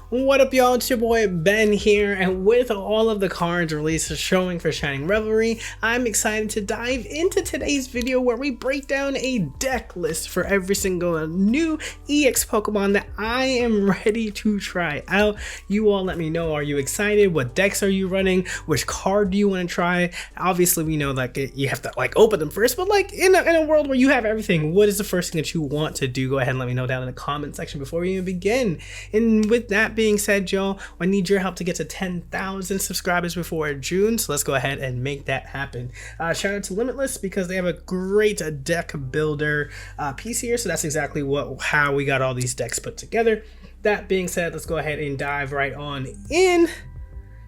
What up, y'all? It's your boy Ben here, and with all of the cards released showing for Shining Revelry, I'm excited to dive into today's video where we break down a deck list for every single new EX Pokemon that I am ready to try out. You all let me know, are you excited? What decks are you running? Which card do you want to try? Obviously, we know like you have to like open them first, but like in a world where you have everything, what is the first thing that you want to do? Go ahead and let me know down in the comment section before we even begin. And with that being said, y'all, I need your help to get to 10,000 subscribers before June, so let's go ahead and make that happen. Shout out to Limitless because they have a great deck builder piece here, so that's exactly how we got all these decks put together. That being said, let's go ahead and dive right on in.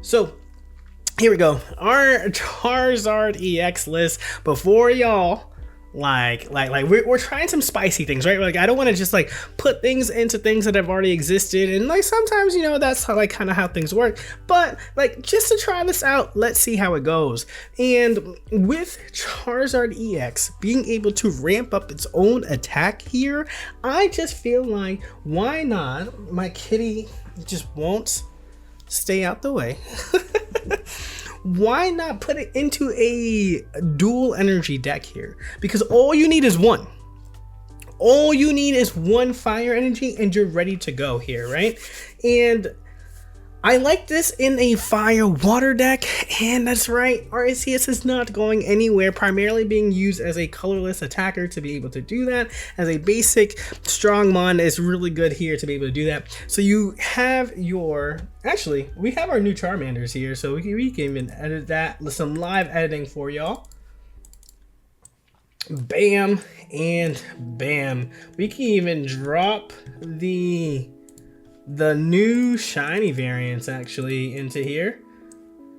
So here we go, our Charizard EX list. Before y'all we're trying some spicy things, right? Like I don't want to just like put things into things that have already existed, and like sometimes, you know, that's how like kind of how things work, but like just to try this out, let's see how it goes. And with Charizard EX being able to ramp up its own attack here, I just feel like, why not? My kitty just won't stay out the way. Why not put it into a dual energy deck here? Because all you need is one. All you need is one fire energy and you're ready to go here, right? And I like this in a fire water deck, and that's right, Arceus is not going anywhere, primarily being used as a colorless attacker to be able to do that. As a basic, Strongmon is really good here to be able to do that. So you have your, actually, we have our new Charmanders here, so we can even edit that, some live editing for y'all. Bam, and bam. We can even drop the new shiny variants actually into here.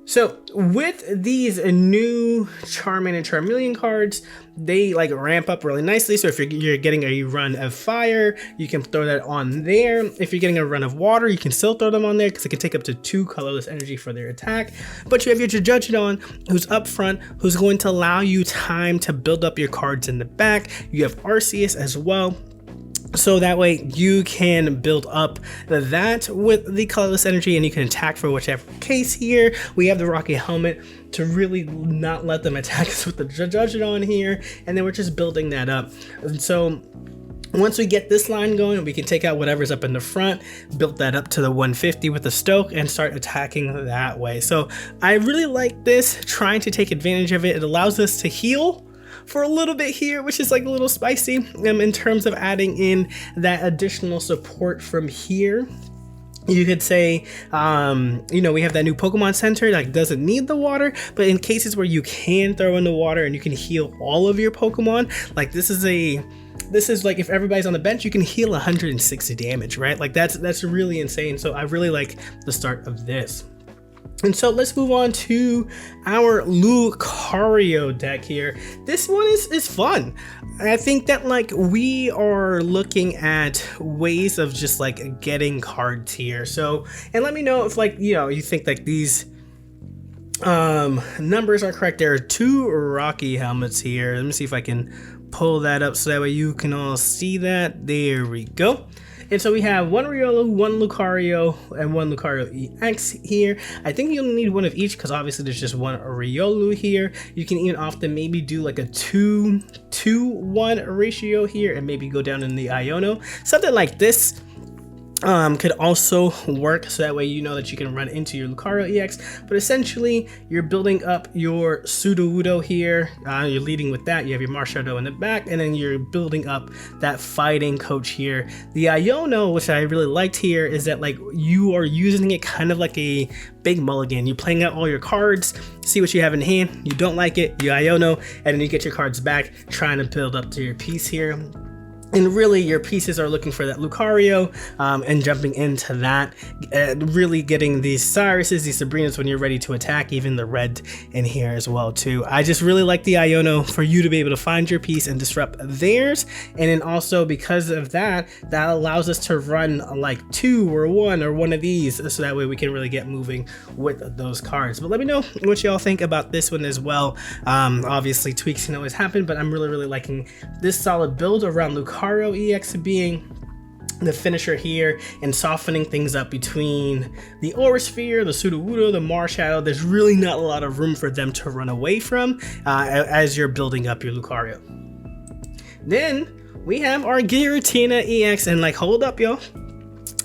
So with these new Charmander and Charmeleon cards, they like ramp up really nicely. So if you're getting a run of fire, you can throw that on there. If you're getting a run of water, you can still throw them on there because it can take up to 2 colorless energy for their attack. But you have your Judgedon, who's up front, who's going to allow you time to build up your cards in the back. You have Arceus as well, so that way you can build up that with the colorless energy and you can attack for whichever case here. We have the Rocky Helmet to really not let them attack us with the Judgedon here, and then we're just building that up. And so once we get this line going, we can take out whatever's up in the front, build that up to the 150 with the Stoke, and start attacking that way. So I really like this, trying to take advantage of it. It allows us to heal for a little bit here, which is like a little spicy in terms of adding in that additional support from here. You could say, you know, we have that new Pokemon Center, like doesn't need the water, but in cases where you can throw in the water and you can heal all of your Pokemon, like this is like if everybody's on the bench, you can heal 160 damage, right? Like that's really insane. So I really like the start of this. And so let's move on to our Lucario deck here. This one is fun. I think that like we are looking at ways of just like getting cards here. So, and let me know if like, you know, you think like these numbers are correct. There are 2 Rocky helmets here. Let me see if I can pull that up so that way you can all see that. There we go. And so we have 1 Riolu, 1 Lucario, and 1 Lucario EX here. I think you'll need one of each because obviously there's just 1 Riolu here. You can even often maybe do like a 2-1 ratio here and maybe go down in the Iono. Something like this could also work, so that way you know that you can run into your Lucario EX. But essentially you're building up your Sudowoodo here, you're leading with that, you have your Marshadow in the back, and then you're building up that fighting coach here. The Iono, which I really liked here, is that like you are using it kind of like a big mulligan. You're playing out all your cards, see what you have in hand, you don't like it, you Iono, and then you get your cards back, trying to build up to your piece here. And really your pieces are looking for that Lucario and jumping into that, really getting these Cyruses, these Sabrinas when you're ready to attack, even the red in here as well too. I just really like the Iono for you to be able to find your piece and disrupt theirs. And then also because of that, that allows us to run like 2 or 1 or one of these, so that way we can really get moving with those cards. But let me know what y'all think about this one as well. Obviously tweaks can always happen, but I'm really liking this solid build around Lucario EX being the finisher here and softening things up between the Aura Sphere, the Sudowoodo, the Marshadow. There's really not a lot of room for them to run away from as you're building up your Lucario. Then we have our Giratina EX, and like, hold up, yo.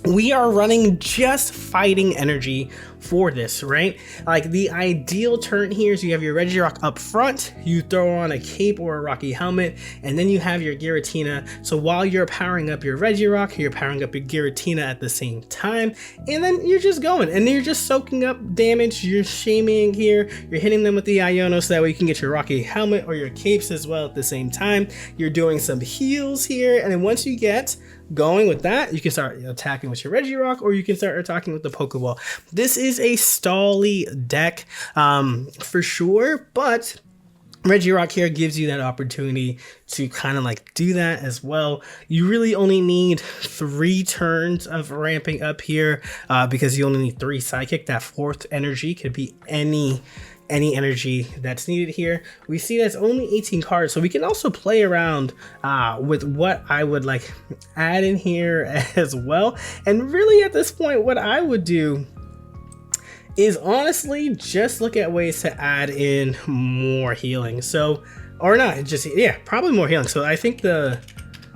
We are running just fighting energy for this, right? Like, the ideal turn here is you have your Regirock up front, you throw on a cape or a Rocky Helmet, and then you have your Giratina. So while you're powering up your Regirock, you're powering up your Giratina at the same time, and then you're just going, and you're just soaking up damage. You're shaming here, you're hitting them with the Iono so that way you can get your Rocky Helmet or your capes as well at the same time. You're doing some heals here, and then once you get going with that, you can start attacking with your Regirock, or you can start attacking with the Pokeball. This is a stally deck for sure, but Regirock here gives you that opportunity to kind of like do that as well. You really only need 3 turns of ramping up here because you only need 3 Psychic. That 4th energy could be any energy that's needed here. We see that's only 18 cards, so we can also play around with what I would like add in here as well. And really at this point, what I would do is honestly just look at ways to add in more healing. So, or not, just, yeah, probably more healing. So I think the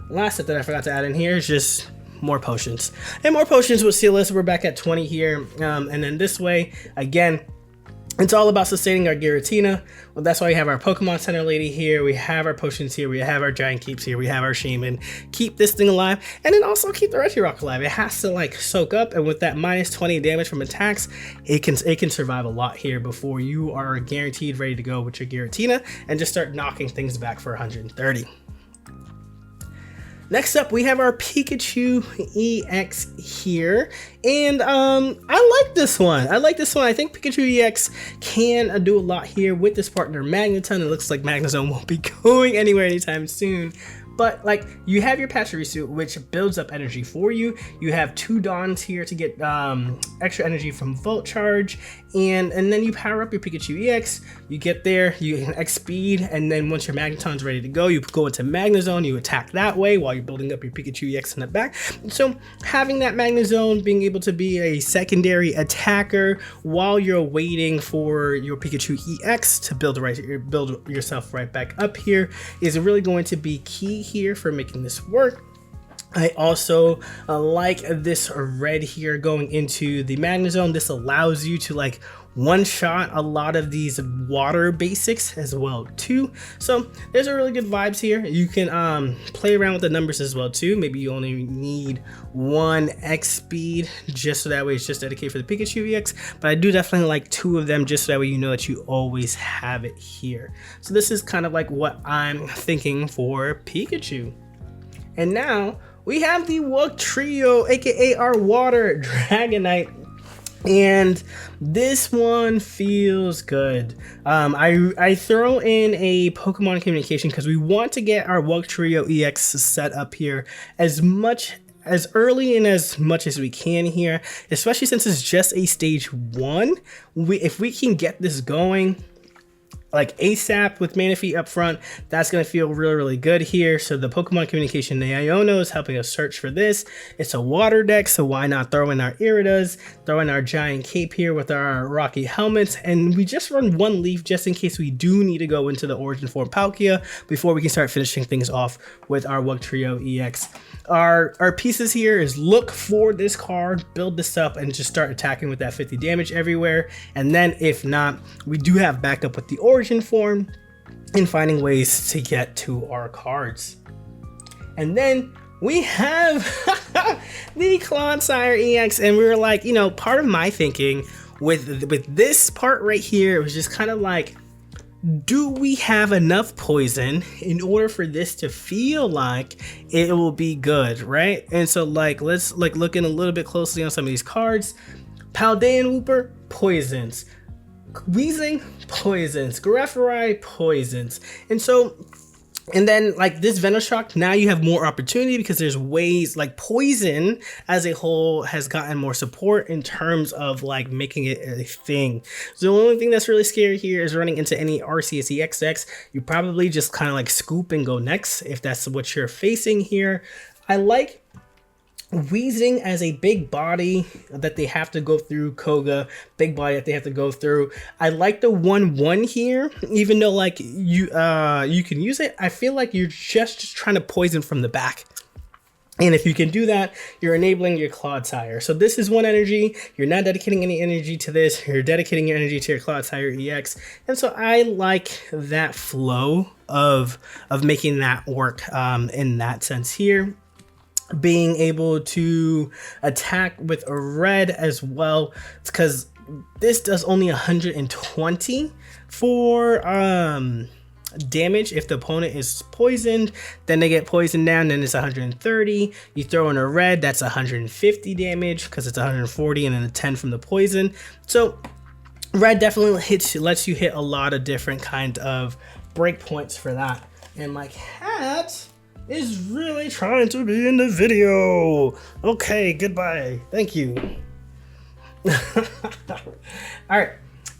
last set that I forgot to add in here is just more potions. And more potions would seal us. We're back at 20 here. And then this way, again, it's all about sustaining our Giratina. Well, that's why we have our Pokemon Center lady here. We have our potions here. We have our giant keeps here. We have our shaman. Keep this thing alive, and then also keep the Regirock alive. It has to like soak up, and with that minus 20 damage from attacks, it can survive a lot here before you are guaranteed ready to go with your Giratina and just start knocking things back for 130. Next up, we have our Pikachu EX here, and I like this one. I think Pikachu EX can do a lot here with this partner Magneton. It looks like Magnezone won't be going anywhere anytime soon. But like, you have your Pachirisu, which builds up energy for you. You have 2 Dawns here to get extra energy from Volt Charge, and then you power up your Pikachu EX. You get there, you can X speed, and then once your Magneton's ready to go, you go into Magnezone. You attack that way while you're building up your Pikachu EX in the back. So having that Magnezone, being able to be a secondary attacker while you're waiting for your Pikachu EX to build yourself right back up here is really going to be key here for making this work. I also like this red here going into the Magnezone. This allows you to like one-shot a lot of these water basics as well too. So there's a really good vibes here. You can play around with the numbers as well too. Maybe you only need 1 X speed just so that way it's just dedicated for the Pikachu EX, but I do definitely like 2 of them just so that way you know that you always have it here. So this is kind of like what I'm thinking for Pikachu. And now we have the Wugtrio, aka our Water Dragonite, and this one feels good. I throw in a Pokemon communication because we want to get our Wugtrio EX set up here as early and as much as we can here, especially since it's just a stage 1. If we can get this going like ASAP with Manaphy up front, that's going to feel really, really good here. So the Pokemon communication, the Iono, is helping us search for this. It's a water deck, so why not throw in our Iridas, throw in our giant cape here with our Rocky helmets, and we just run 1 leaf just in case we do need to go into the Origin Form Palkia before we can start finishing things off with our Wugtrio EX. Our pieces here is look for this card, build this up, and just start attacking with that 50 damage everywhere. And then if not, we do have backup with the Origin Form and finding ways to get to our cards. And then we have the Clodsire EX, and we were like, you know, part of my thinking with this part right here, it was just kind of like, do we have enough poison in order for this to feel like it will be good, right? And so like, let's like look in a little bit closely on some of these cards. Paldean Wooper, poisons. Weezing, poisons. Garafari, poisons. And then like this Venoshock, now you have more opportunity because there's ways, like poison as a whole has gotten more support in terms of like making it a thing. So the only thing that's really scary here is running into any Arceus EX. You probably just kind of like scoop and go next if that's what you're facing here. I like Weezing as a big body that they have to go through, Koga, big body that they have to go through. I like the 1/1 here, even though like you can use it. I feel like you're just trying to poison from the back. And if you can do that, you're enabling your Clodsire. So this is 1 energy. You're not dedicating any energy to this. You're dedicating your energy to your Clodsire EX. And so I like that flow of making that work in that sense here. Being able to attack with a red as well. It's because this does only 120 for damage if the opponent is poisoned. Then they get poisoned down, then it's 130. You throw in a red, that's 150 damage because it's 140 and then a 10 from the poison. So red definitely lets you hit a lot of different kind of breakpoints for that. And like Hat is really trying to be in the video. Okay, goodbye. Thank you. All right.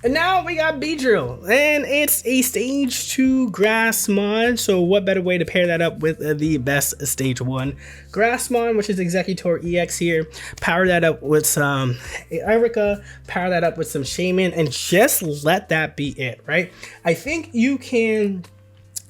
And now we got Beedrill, and it's a stage 2 grass mod. So what better way to pair that up with the best stage 1 grass mod, which is Executor EX here. Power that up with some Erica, power that up with some Shaman, and just let that be it, right? I think you can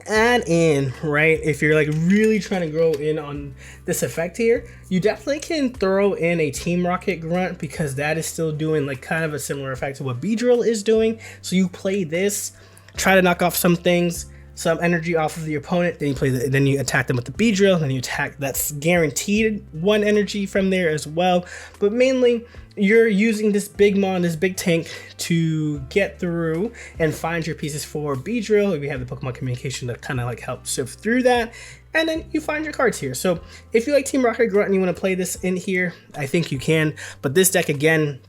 add in, right, if you're like really trying to grow in on this effect here, you definitely can throw in a Team Rocket Grunt, because that is still doing like kind of a similar effect to what Beedrill is doing. So you play this, try to knock off some things, some energy off of the opponent, then you play then you attack them with the Beedrill, then you attack. That's guaranteed 1 energy from there as well. But mainly you're using this big mon, this big tank, to get through and find your pieces for Beedrill. If you have the Pokemon communication to kind of like help sift through that, and then you find your cards here. So if you like Team Rocket Grunt and you want to play this in here, I think you can. But this deck again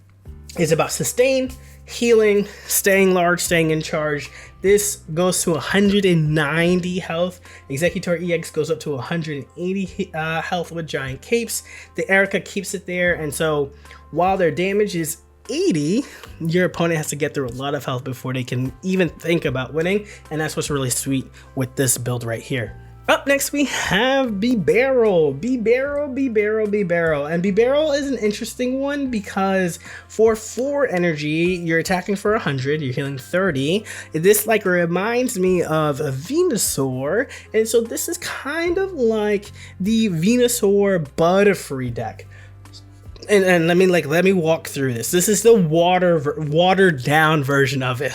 is about sustain, healing, staying large, staying in charge. This goes to 190 health. Executor EX goes up to 180 health with giant capes. The Erica keeps it there, and so while their damage is 80, your opponent has to get through a lot of health before they can even think about winning, and that's what's really sweet with this build right here. Up next we have Bibarel. And Bibarel is an interesting one because for 4 energy, you're attacking for 100, you're healing 30. This like reminds me of a Venusaur, and so this is kind of like the Venusaur Butterfree deck. And let me walk through this. This is the watered down version of it.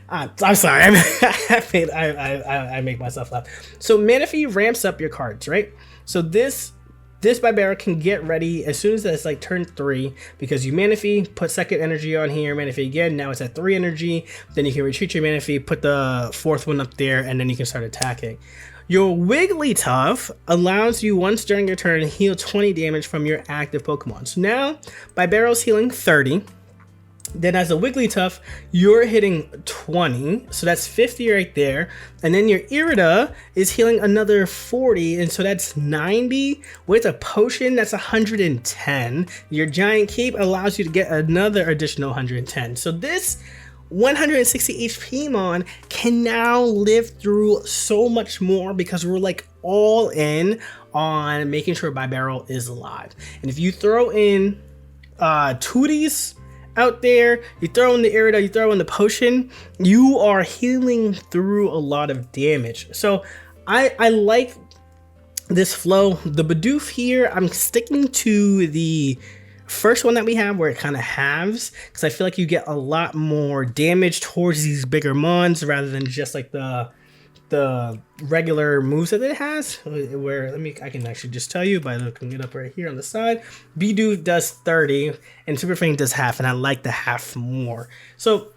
I'm sorry, I make myself laugh. So Manaphy ramps up your cards, right? So this Bibarel can get ready as soon as it's like turn 3, because you Manaphy, put 2nd energy on here, Manaphy again, now it's at 3 energy, then you can retreat your Manaphy, put the 4th one up there, and then you can start attacking. Your Wigglytuff allows you once during your turn to heal 20 damage from your active Pokemon. So now Bibarel's healing 30. Then as a Wigglytuff, you're hitting 20, so that's 50 right there. And then your Irida is healing another 40, and so that's 90. With a potion, that's 110. Your Giant Cape allows you to get another additional 110. So this 160 HP mon can now live through so much more, because we're like all in on making sure Bibarel is alive. And if you throw in Tooties out there, you throw in the Irida, you throw in the potion, you are healing through a lot of damage. So I like this flow. The Bidoof here, I'm sticking to the first one that we have where it kind of halves, because I feel like you get a lot more damage towards these bigger mons rather than just like the regular moves that it has. Where I can actually just tell you by looking it up right here on the side. Bidoof does 30 and Super Fang does half, and I like the half more. So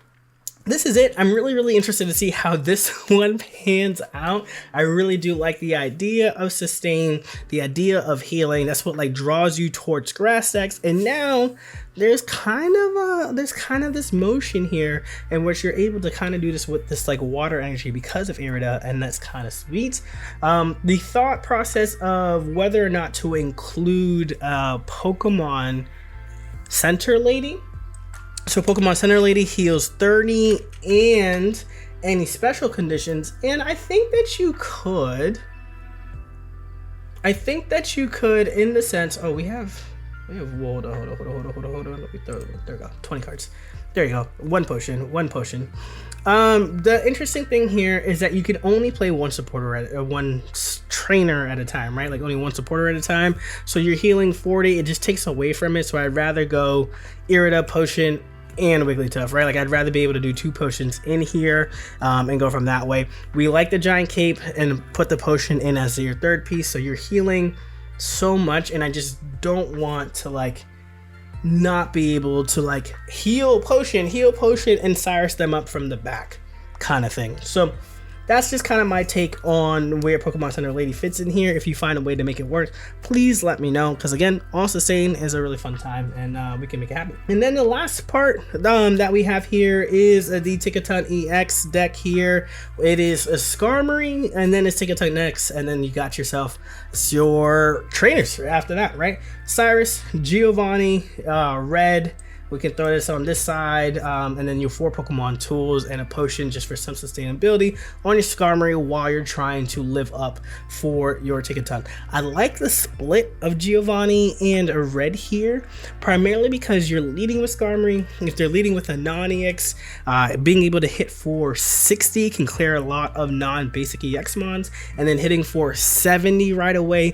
this is it. I'm really interested to see how this one pans out. I really do like the idea of sustain, the idea of healing. That's what like draws you towards grass decks. And now there's kind of this motion here in which you're able to kind of do this with this like water energy because of Irida, and that's kind of sweet. The thought process of whether or not to include Pokemon Center Lady. So Pokemon Center Lady heals 30 and any special conditions, and I think that you could I think that you could, in the sense, oh, we have, hold on. There we go, 20 cards. There you go, one potion. The interesting thing here is that you can only play one supporter one trainer at a time, right? Like only one supporter at a time. So you're healing 40, it just takes away from it. So I'd rather go Irida, potion, and Wigglytuff, right? Like I'd rather be able to do 2 potions in here and go from that way. We like the giant cape and put the potion in as your third piece, so you're healing so much, and I just don't want to like not be able to like heal potion and Cyrus them up from the back kind of thing. So that's just kind of my take on where Pokemon Center Lady fits in here. If you find a way to make it work, please let me know, because again, all sustain is a really fun time, and we can make it happen. And then the last part that we have here is the Tickaton EX deck here. It is a Skarmory, and then it's Tickaton X, and then you got yourself your trainers after that, right? Cyrus, Giovanni, Red. We can throw this on this side, and then your 4 Pokemon tools and a potion just for some sustainability on your Skarmory while you're trying to live up for your Tickaton. I like the split of Giovanni and a Red here, primarily because you're leading with Skarmory. If they're leading with a non-EX, being able to hit for 60 can clear a lot of non-basic EX mons, and then hitting for 70 right away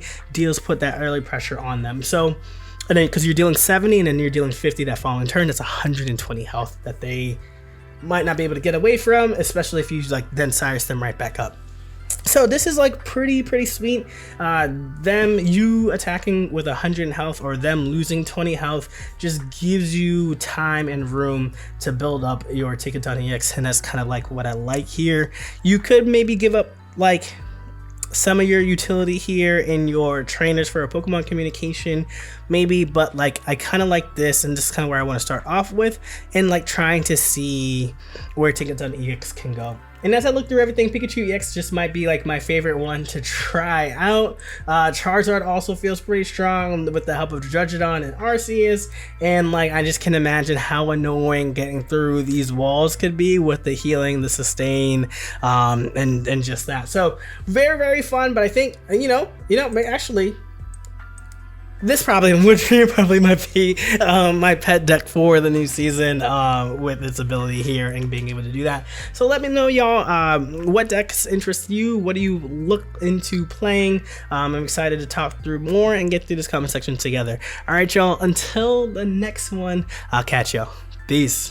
put that early pressure on them. So, and then because you're dealing 70 and then you're dealing 50 that following turn, that's 120 health that they might not be able to get away from, especially if you like then Cyrus them right back up. So this is like pretty sweet. You attacking with 100 health or them losing 20 health just gives you time and room to build up your Tickaton EX, and that's kind of like what I like here. You could maybe give up like some of your utility here in your trainers for a Pokemon communication maybe, but like I kind of like this, and this is kind of where I want to start off with, and like trying to see where Tickaton EX can go. And as I look through everything, Pikachu EX just might be like my favorite one to try out. Charizard also feels pretty strong with the help of Drudgeon and Arceus, and like I just can imagine how annoying getting through these walls could be with the healing, the sustain, and just that. So very fun. But I think actually, this probably might be my pet deck for the new season with its ability here and being able to do that. So let me know, y'all, what decks interest you. What do you look into playing? I'm excited to talk through more and get through this comment section together. All right, y'all, until the next one, I'll catch y'all. Peace.